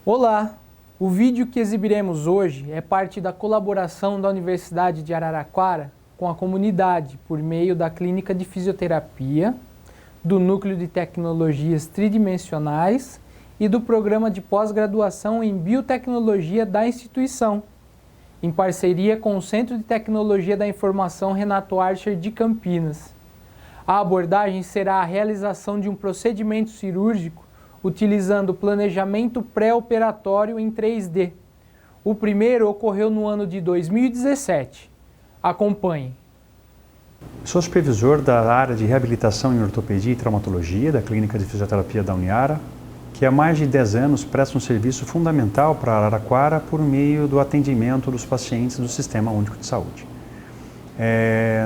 Olá! O vídeo que exibiremos hoje é parte da colaboração da Universidade de Araraquara com a comunidade por meio da Clínica de Fisioterapia, do Núcleo de Tecnologias Tridimensionais e do Programa de Pós-Graduação em Biotecnologia da instituição, em parceria com o Centro de Tecnologia da Informação Renato Archer de Campinas. A abordagem será a realização de um procedimento cirúrgico utilizando planejamento pré-operatório em 3D. O primeiro ocorreu no ano de 2017. Acompanhe. Sou supervisor da área de reabilitação em ortopedia e traumatologia da Clínica de Fisioterapia da Uniara, que há mais de 10 anos presta um serviço fundamental para Araraquara por meio do atendimento dos pacientes do Sistema Único de Saúde.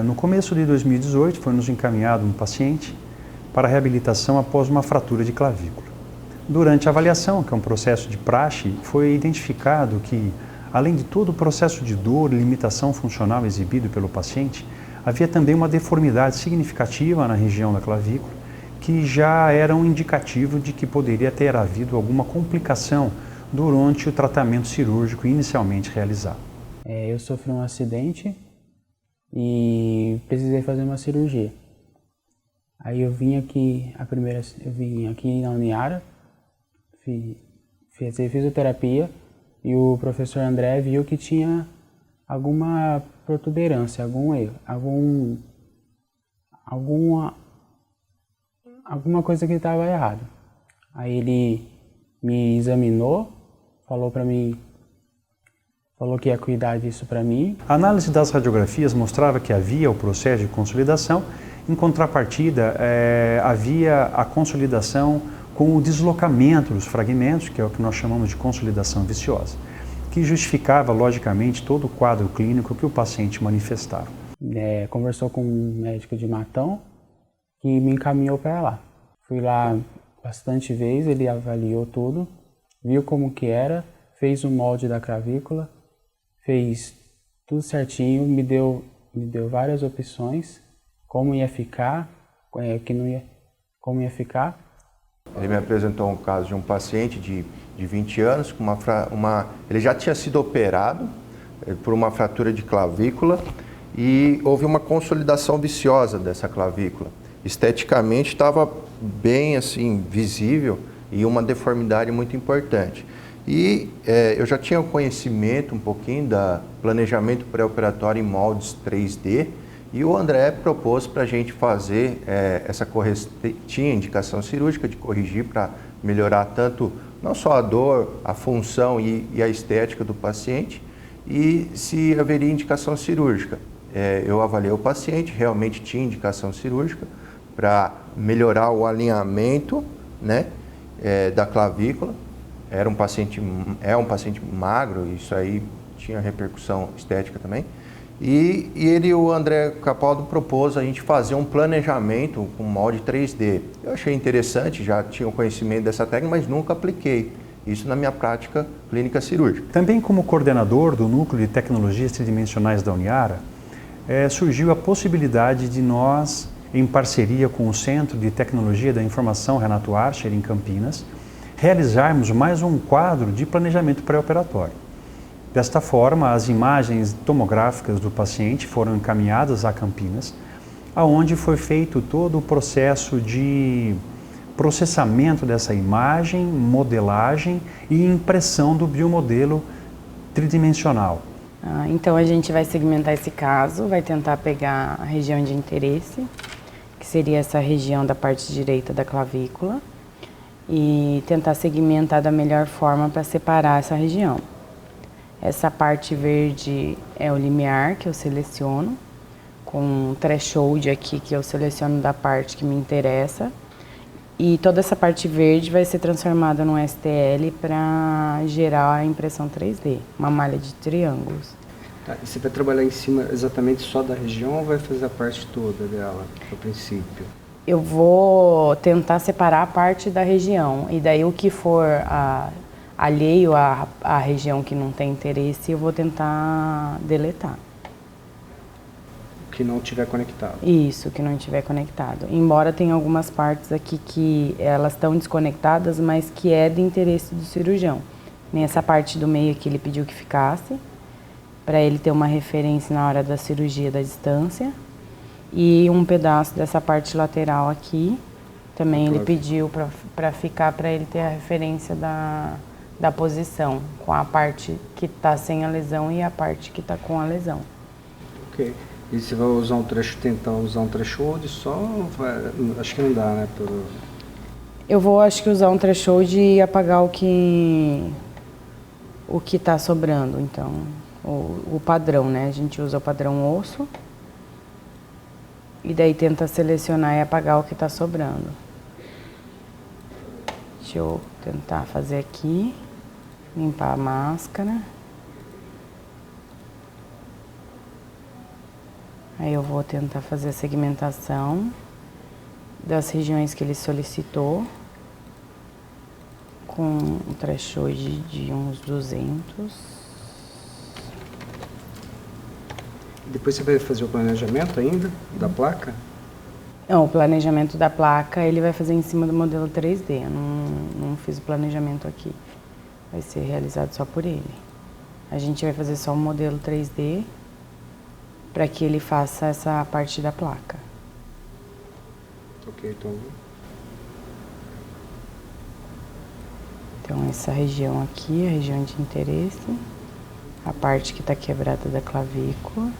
No começo de 2018 foi nos encaminhado um paciente para reabilitação após uma fratura de clavícula. Durante a avaliação, que é um processo de praxe, foi identificado que, além de todo o processo de dor e limitação funcional exibido pelo paciente, havia também uma deformidade significativa na região da clavícula, que já era um indicativo de que poderia ter havido alguma complicação durante o tratamento cirúrgico inicialmente realizado. Eu sofri um acidente e precisei fazer uma cirurgia. Aí eu vim aqui na Uniara, fiz fisioterapia e o professor André viu que tinha alguma protuberância, algum erro, alguma coisa que estava errado. Aí ele me examinou, falou que ia cuidar disso para mim. A análise das radiografias mostrava que havia o processo de consolidação, em contrapartida havia a consolidação com o deslocamento dos fragmentos, que é o que nós chamamos de consolidação viciosa, que justificava, logicamente, todo o quadro clínico que o paciente manifestava. Conversou com um médico de Matão, que me encaminhou para lá. Fui lá bastante vezes, ele avaliou tudo, viu como que era, fez o molde da clavícula, fez tudo certinho, me deu várias opções, como ia ficar, como ia ficar. Ele me apresentou um caso de um paciente de 20 anos, com ele já tinha sido operado por uma fratura de clavícula e houve uma consolidação viciosa dessa clavícula. Esteticamente estava bem assim, visível e uma deformidade muito importante. E eu já tinha conhecimento um pouquinho da planejamento pré-operatório em moldes 3D, e o André propôs para a gente fazer essa correção, tinha indicação cirúrgica de corrigir para melhorar tanto, não só a dor, a função e a estética do paciente, e se haveria indicação cirúrgica. Eu avaliei o paciente, realmente tinha indicação cirúrgica para melhorar o alinhamento, né, da clavícula. É um paciente magro, isso aí tinha repercussão estética também. E o André Capaldo propôs a gente fazer um planejamento com molde 3D. Eu achei interessante, já tinha o conhecimento dessa técnica, mas nunca apliquei isso na minha prática clínica cirúrgica. Também como coordenador do Núcleo de Tecnologias Tridimensionais da Uniara, surgiu a possibilidade de nós, em parceria com o Centro de Tecnologia da Informação Renato Archer, em Campinas, realizarmos mais um quadro de planejamento pré-operatório. Desta forma, as imagens tomográficas do paciente foram encaminhadas a Campinas, aonde foi feito todo o processo de processamento dessa imagem, modelagem e impressão do biomodelo tridimensional. Então a gente vai segmentar esse caso, vai tentar pegar a região de interesse, que seria essa região da parte direita da clavícula, e tentar segmentar da melhor forma para separar essa região. Essa parte verde é o limiar que eu seleciono, com um threshold aqui que eu seleciono da parte que me interessa. E toda essa parte verde vai ser transformada no STL para gerar a impressão 3D, uma malha de triângulos. Tá, e você vai trabalhar em cima exatamente só da região ou vai fazer a parte toda dela, a princípio? Eu vou tentar separar a parte da região, e daí o que for alheio à região que não tem interesse, eu vou tentar deletar. Que não estiver conectado. Isso, que não estiver conectado. Embora tenha algumas partes aqui que elas estão desconectadas, mas que é de interesse do cirurgião. Nessa parte do meio aqui ele pediu que ficasse, para ele ter uma referência na hora da cirurgia da distância. E um pedaço dessa parte lateral aqui, também ele pediu para ficar, para ele ter a referência da posição, com a parte que está sem a lesão e a parte que está com a lesão. Ok. E você vai usar tentar usar um threshold só? Acho que não dá, né? Eu vou, acho que, usar um threshold e apagar o que está sobrando, então, o padrão, né? A gente usa o padrão osso. E daí tenta selecionar e apagar o que está sobrando. Deixa eu tentar fazer aqui. Limpar a máscara. Aí eu vou tentar fazer a segmentação das regiões que ele solicitou. Com um threshold de uns 200. Depois você vai fazer o planejamento ainda da placa? Não, o planejamento da placa ele vai fazer em cima do modelo 3D. Eu não fiz o planejamento aqui. Vai ser realizado só por ele. A gente vai fazer só o modelo 3D para que ele faça essa parte da placa. Ok, então... Então essa região aqui, a região de interesse. A parte que está quebrada da clavícula.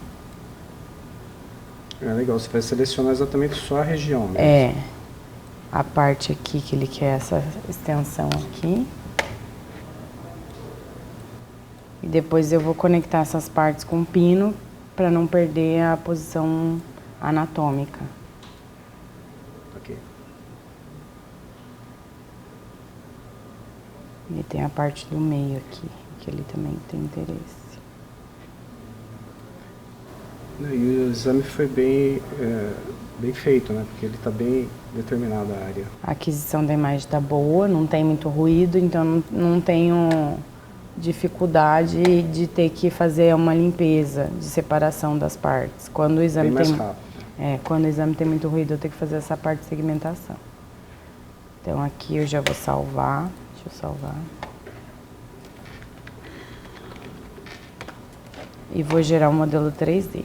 É legal, você vai selecionar exatamente só a região, né? É, a parte aqui que ele quer, essa extensão aqui. E depois eu vou conectar essas partes com pino para não perder a posição anatômica. Ok. E tem a parte do meio aqui, que ele também tem interesse. E o exame foi bem feito, né? Porque ele está bem determinado a área. A aquisição da imagem está boa, não tem muito ruído, então não tenho dificuldade de ter que fazer uma limpeza de separação das partes. Quando o exame bem mais rápido. Quando o exame tem muito ruído, eu tenho que fazer essa parte de segmentação. Então aqui eu já vou salvar. Deixa eu salvar. E vou gerar um modelo 3D.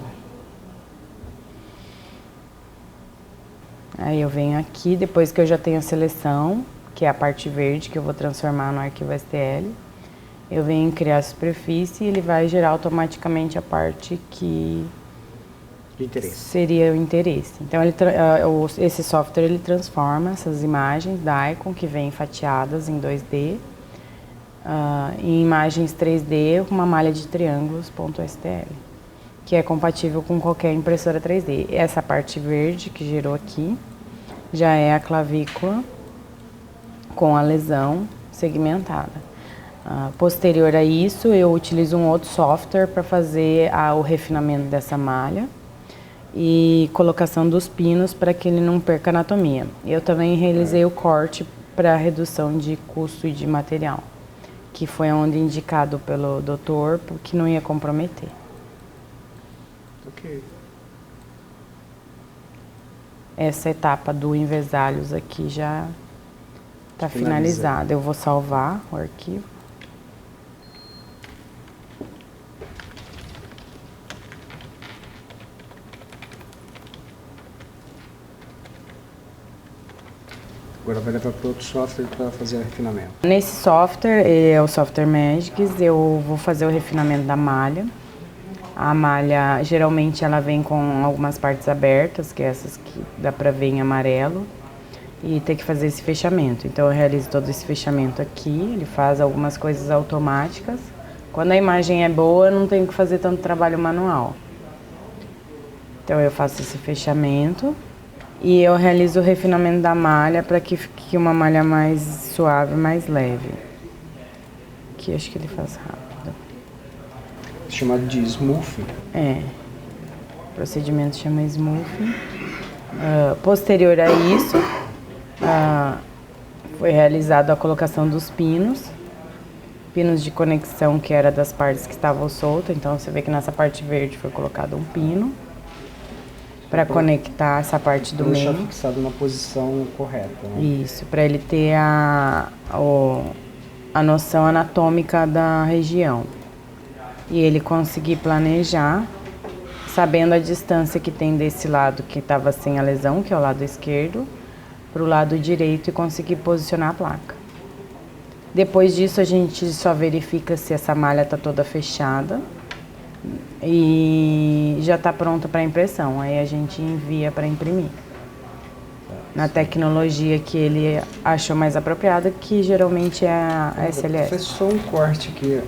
Aí eu venho aqui, depois que eu já tenho a seleção, que é a parte verde, que eu vou transformar no arquivo STL, eu venho em criar a superfície e ele vai gerar automaticamente a parte que seria o interesse. Então esse software ele transforma essas imagens da Icon, que vêm fatiadas em 2D, em imagens 3D com uma malha de triângulos.stl, que é compatível com qualquer impressora 3D. Essa parte verde que gerou aqui já é a clavícula com a lesão segmentada. Posterior a isso, eu utilizo um outro software para fazer o refinamento dessa malha e colocação dos pinos para que ele não perca anatomia. Eu também realizei o corte para redução de custo e de material, que foi onde indicado pelo doutor, porque não ia comprometer. Ok. Essa etapa do envesalhos aqui já está finalizada. Eu vou salvar o arquivo. Agora vai levar para outro software para fazer o refinamento. Nesse software, é o software Magics, eu vou fazer o refinamento da malha. A malha, geralmente, ela vem com algumas partes abertas, que é essas que dá para ver em amarelo, e tem que fazer esse fechamento. Então, eu realizo todo esse fechamento aqui, ele faz algumas coisas automáticas. Quando a imagem é boa, eu não tenho que fazer tanto trabalho manual. Então, eu faço esse fechamento e eu realizo o refinamento da malha para que fique uma malha mais suave, mais leve. Aqui, acho que ele faz rápido. Chamado de smoothing. O procedimento chama smoothing. Posterior a isso, foi realizada a colocação dos pinos de conexão, que era das partes que estavam soltas. Então você vê que nessa parte verde foi colocado um pino para conectar essa parte do meio. Deixar fixado na posição correta, né? Isso, para ele ter a noção anatômica da região. E ele conseguir planejar, sabendo a distância que tem desse lado que estava sem a lesão, que é o lado esquerdo, para o lado direito e conseguir posicionar a placa. Depois disso a gente só verifica se essa malha está toda fechada e já está pronta para impressão. Aí a gente envia para imprimir na tecnologia que ele achou mais apropriada, que geralmente é a SLS. Fez só um corte aqui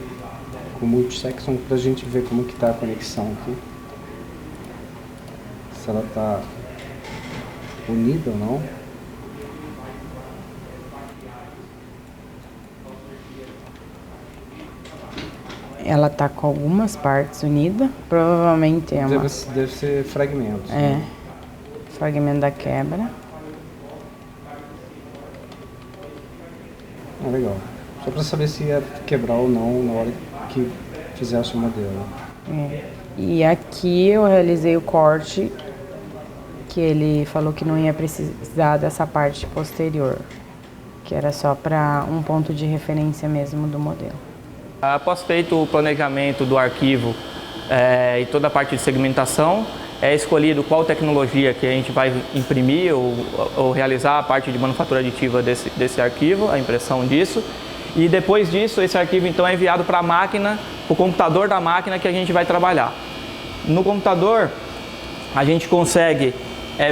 com multissection para a gente ver como que está a conexão aqui. Se ela está unida ou não. Ela está com algumas partes unidas, provavelmente é uma... Deve ser fragmentos. É, né? fragmento da quebra. Ah, legal. Só para saber se ia quebrar ou não na hora que fizesse o modelo. É. E aqui eu realizei o corte, que ele falou que não ia precisar dessa parte posterior, que era só para um ponto de referência mesmo do modelo. Após feito o planejamento do arquivo e toda a parte de segmentação, é escolhido qual tecnologia que a gente vai imprimir ou realizar a parte de manufatura aditiva desse arquivo, a impressão disso. E depois disso, esse arquivo então é enviado para a máquina, para o computador da máquina que a gente vai trabalhar. No computador, a gente consegue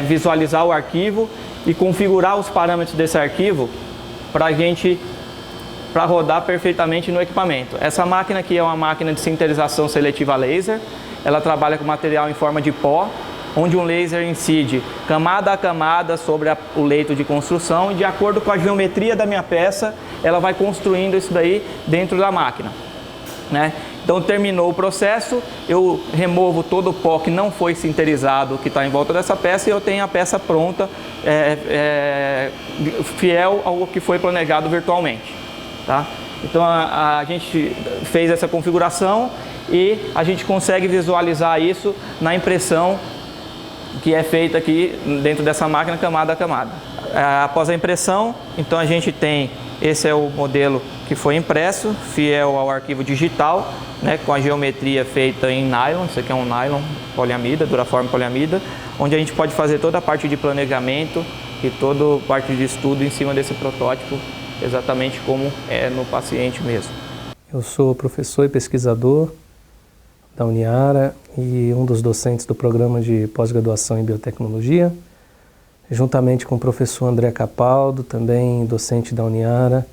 visualizar o arquivo e configurar os parâmetros desse arquivo para rodar perfeitamente no equipamento. Essa máquina aqui é uma máquina de sinterização seletiva laser. Ela trabalha com material em forma de pó, onde um laser incide camada a camada sobre o leito de construção e, de acordo com a geometria da minha peça, ela vai construindo isso daí dentro da máquina, né? Então terminou o processo, eu removo todo o pó que não foi sinterizado, que está em volta dessa peça, e eu tenho a peça pronta, fiel ao que foi planejado virtualmente. Tá? Então a gente fez essa configuração e a gente consegue visualizar isso na impressão que é feita aqui dentro dessa máquina, camada a camada. Após a impressão, então a gente tem, esse é o modelo que foi impresso, fiel ao arquivo digital, né, com a geometria feita em nylon. Isso aqui é um nylon poliamida, Duraform poliamida, onde a gente pode fazer toda a parte de planejamento e toda a parte de estudo em cima desse protótipo, exatamente como é no paciente mesmo. Eu sou professor e pesquisador da Uniara e um dos docentes do programa de pós-graduação em biotecnologia, juntamente com o professor André Capaldo, também docente da Uniara,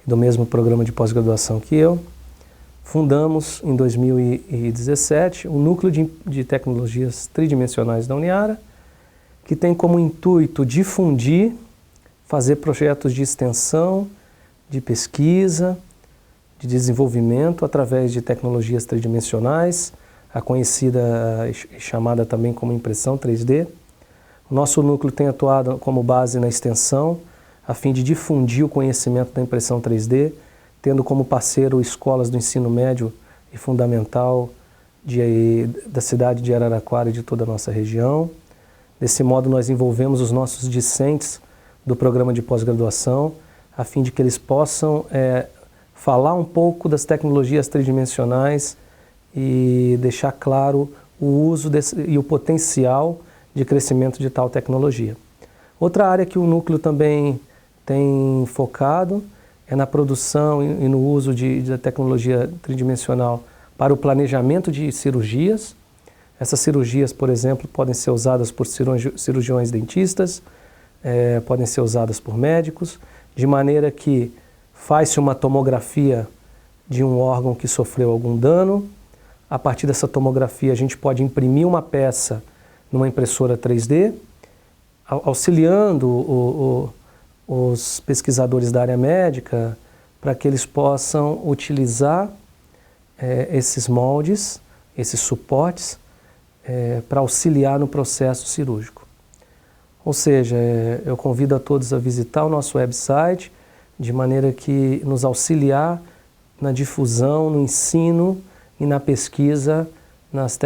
do mesmo programa de pós-graduação que eu. Fundamos em 2017 o Núcleo de Tecnologias Tridimensionais da Uniara, que tem como intuito difundir, fazer projetos de extensão, de pesquisa, de desenvolvimento através de tecnologias tridimensionais, a conhecida e chamada também como impressão 3D. O nosso núcleo tem atuado como base na extensão, a fim de difundir o conhecimento da impressão 3D, tendo como parceiro escolas do ensino médio e fundamental da cidade de Araraquara e de toda a nossa região. Desse modo, nós envolvemos os nossos discentes do programa de pós-graduação, a fim de que eles possam falar um pouco das tecnologias tridimensionais e deixar claro o uso e o potencial de crescimento de tal tecnologia. Outra área que o núcleo também tem focado é na produção e no uso da tecnologia tridimensional para o planejamento de cirurgias. Essas cirurgias, por exemplo, podem ser usadas por cirurgiões dentistas, podem ser usadas por médicos, de maneira que faz-se uma tomografia de um órgão que sofreu algum dano. A partir dessa tomografia, a gente pode imprimir uma peça numa impressora 3D, auxiliando os pesquisadores da área médica para que eles possam utilizar esses moldes, esses suportes, para auxiliar no processo cirúrgico. Ou seja, eu convido a todos a visitar o nosso website, de maneira que nos auxiliar na difusão, no ensino e na pesquisa nas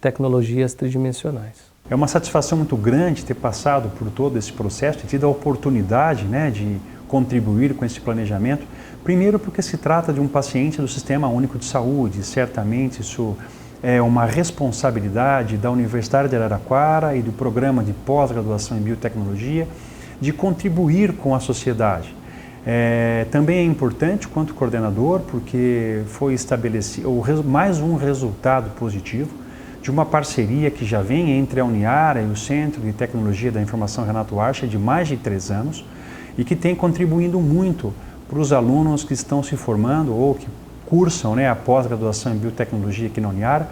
tecnologias tridimensionais. É uma satisfação muito grande ter passado por todo esse processo, ter tido a oportunidade, né, de contribuir com esse planejamento, Primeiro porque se trata de um paciente do Sistema Único de Saúde, certamente isso é uma responsabilidade da Universidade de Araraquara e do Programa de Pós-Graduação em Biotecnologia de contribuir com a sociedade. Também é importante, quanto coordenador, porque foi estabelecido mais um resultado positivo de uma parceria que já vem entre a Uniara e o Centro de Tecnologia da Informação Renato Archer de mais de 3 anos e que tem contribuído muito para os alunos que estão se formando ou que cursam a pós-graduação em biotecnologia aqui na Uniara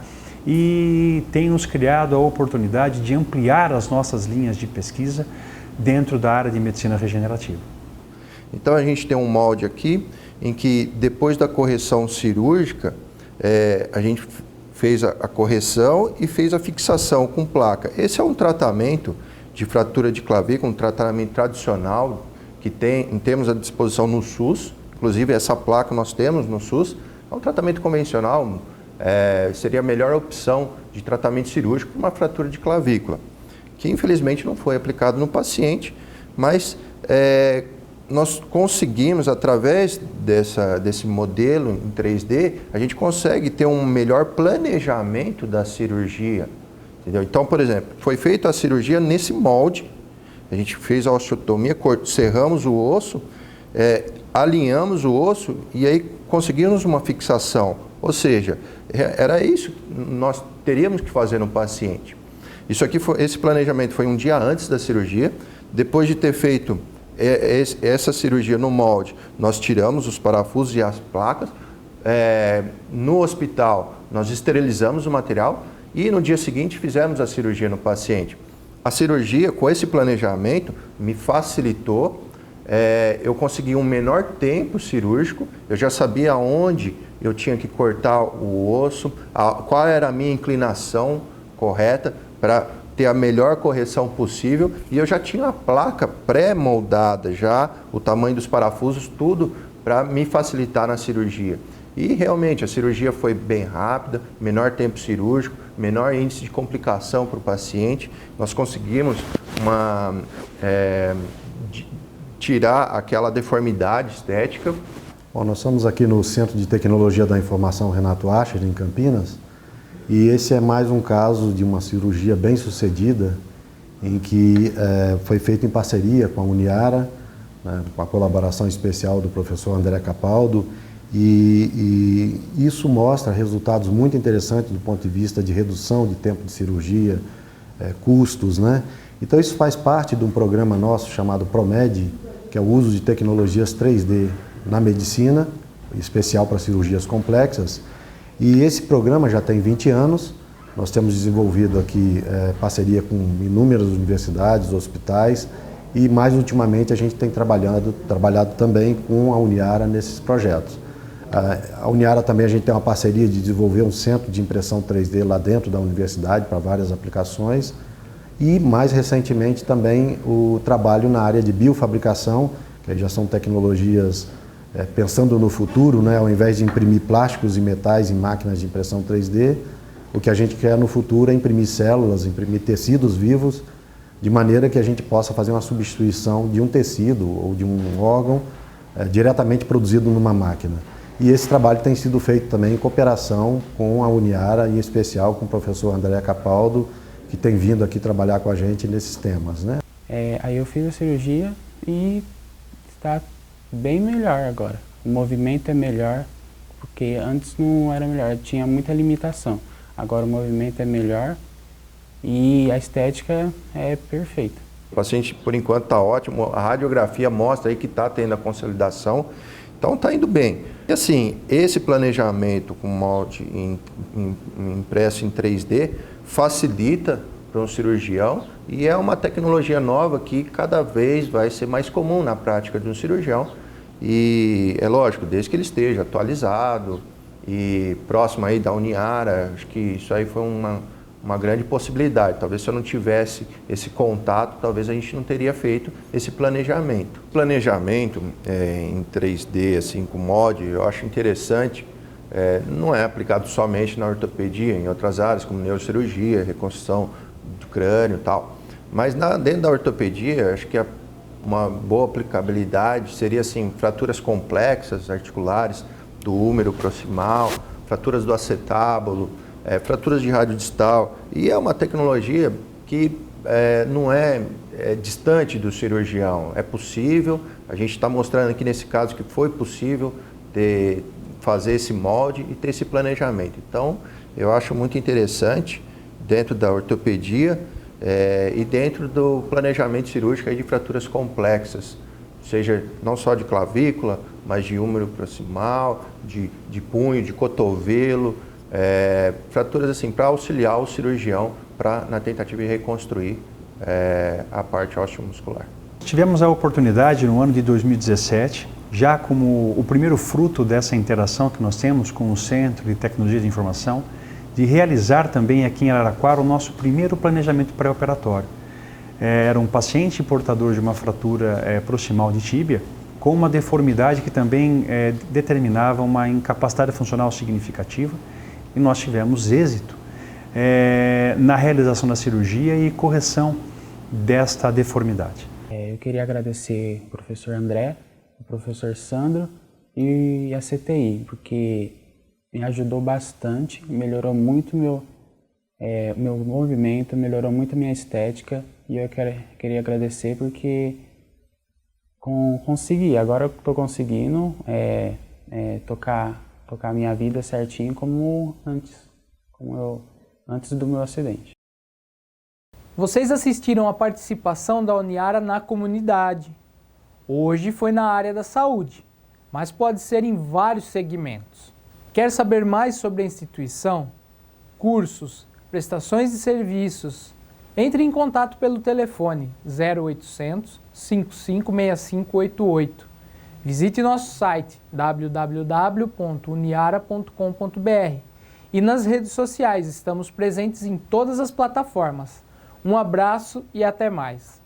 e tem nos criado a oportunidade de ampliar as nossas linhas de pesquisa dentro da área de medicina regenerativa. Então a gente tem um molde aqui em que depois da correção cirúrgica a gente fez a correção e fez a fixação com placa. Esse é um tratamento de fratura de clavícula, um tratamento tradicional que temos à disposição no SUS. Inclusive essa placa nós temos no SUS. É um tratamento convencional, seria a melhor opção de tratamento cirúrgico para uma fratura de clavícula, que infelizmente não foi aplicado no paciente, mas nós conseguimos, através desse modelo em 3D, a gente consegue ter um melhor planejamento da cirurgia. Entendeu? Então, por exemplo, foi feita a cirurgia nesse molde, a gente fez a osteotomia, cerramos o osso, alinhamos o osso e aí conseguimos uma fixação. Ou seja, era isso que nós teríamos que fazer no paciente. Esse planejamento foi um dia antes da cirurgia. Depois de ter feito essa cirurgia no molde, nós tiramos os parafusos e as placas. No hospital, nós esterilizamos o material e no dia seguinte fizemos a cirurgia no paciente. A cirurgia, com esse planejamento, me facilitou. Eu consegui um menor tempo cirúrgico, eu já sabia onde eu tinha que cortar o osso, qual era a minha inclinação correta para ter a melhor correção possível, e eu já tinha a placa pré-moldada, já o tamanho dos parafusos, tudo para me facilitar na cirurgia. E realmente a cirurgia foi bem rápida, menor tempo cirúrgico, menor índice de complicação para o paciente. Nós conseguimos tirar aquela deformidade estética. Bom, nós estamos aqui no Centro de Tecnologia da Informação Renato Archer, em Campinas, e esse é mais um caso de uma cirurgia bem sucedida, em que foi feita em parceria com a Uniara, com a colaboração especial do professor André Capaldo, e isso mostra resultados muito interessantes do ponto de vista de redução de tempo de cirurgia, custos, né? Então isso faz parte de um programa nosso chamado ProMed, que é o uso de tecnologias 3D na medicina, especial para cirurgias complexas. E esse programa já tem 20 anos, nós temos desenvolvido aqui parceria com inúmeras universidades, hospitais, e mais ultimamente a gente tem trabalhado também com a Uniara nesses projetos. A Uniara também a gente tem uma parceria de desenvolver um centro de impressão 3D lá dentro da universidade para várias aplicações, e mais recentemente também o trabalho na área de biofabricação, que já são tecnologias pensando no futuro, né? Ao invés de imprimir plásticos e metais em máquinas de impressão 3D, o que a gente quer no futuro é imprimir células, imprimir tecidos vivos, de maneira que a gente possa fazer uma substituição de um tecido ou de um órgão diretamente produzido numa máquina. E esse trabalho tem sido feito também em cooperação com a Uniara, em especial com o professor André Capaldo, que tem vindo aqui trabalhar com a gente nesses temas, né? Aí eu fiz a cirurgia e está bem melhor agora. O movimento é melhor, porque antes não era melhor, tinha muita limitação. Agora o movimento é melhor e a estética é perfeita. O paciente, por enquanto, está ótimo. A radiografia mostra aí que está tendo a consolidação, então está indo bem. E assim, esse planejamento com molde impresso em 3D facilita para um cirurgião e é uma tecnologia nova que cada vez vai ser mais comum na prática de um cirurgião. E é lógico, desde que ele esteja atualizado e próximo aí da Uniara, acho que isso aí foi uma grande possibilidade. Talvez se eu não tivesse esse contato, talvez a gente não teria feito esse planejamento. O planejamento em 3D, assim, com mod, eu acho interessante. Não é aplicado somente na ortopedia, em outras áreas, como neurocirurgia, reconstrução do crânio e tal. Mas dentro da ortopedia, acho que uma boa aplicabilidade seria assim, fraturas complexas, articulares, do húmero proximal, fraturas do acetábulo, fraturas de rádio distal. E é uma tecnologia que não é distante do cirurgião, é possível. A gente está mostrando aqui nesse caso que foi possível fazer esse molde e ter esse planejamento. Então, eu acho muito interessante dentro da ortopedia e dentro do planejamento cirúrgico aí de fraturas complexas, seja não só de clavícula, mas de húmero proximal, de punho, de cotovelo, fraturas assim para auxiliar o cirurgião na tentativa de reconstruir a parte osteomuscular. Tivemos a oportunidade no ano de 2017, já como o primeiro fruto dessa interação que nós temos com o Centro de Tecnologia de Informação, de realizar também aqui em Araraquara o nosso primeiro planejamento pré-operatório. Era um paciente portador de uma fratura proximal de tíbia, com uma deformidade que também determinava uma incapacidade funcional significativa, e nós tivemos êxito na realização da cirurgia e correção desta deformidade. Eu queria agradecer o professor André, o professor Sandro e a CTI, porque me ajudou bastante, melhorou muito meu movimento, melhorou muito minha estética, e eu queria agradecer porque consegui, agora eu estou conseguindo tocar a minha vida certinho como antes do meu acidente. Vocês assistiram a participação da Uniara na comunidade. Hoje foi na área da saúde, mas pode ser em vários segmentos. Quer saber mais sobre a instituição? Cursos, prestações de serviços? Entre em contato pelo telefone 0800 556588. Visite nosso site www.uniara.com.br e nas redes sociais estamos presentes em todas as plataformas. Um abraço e até mais!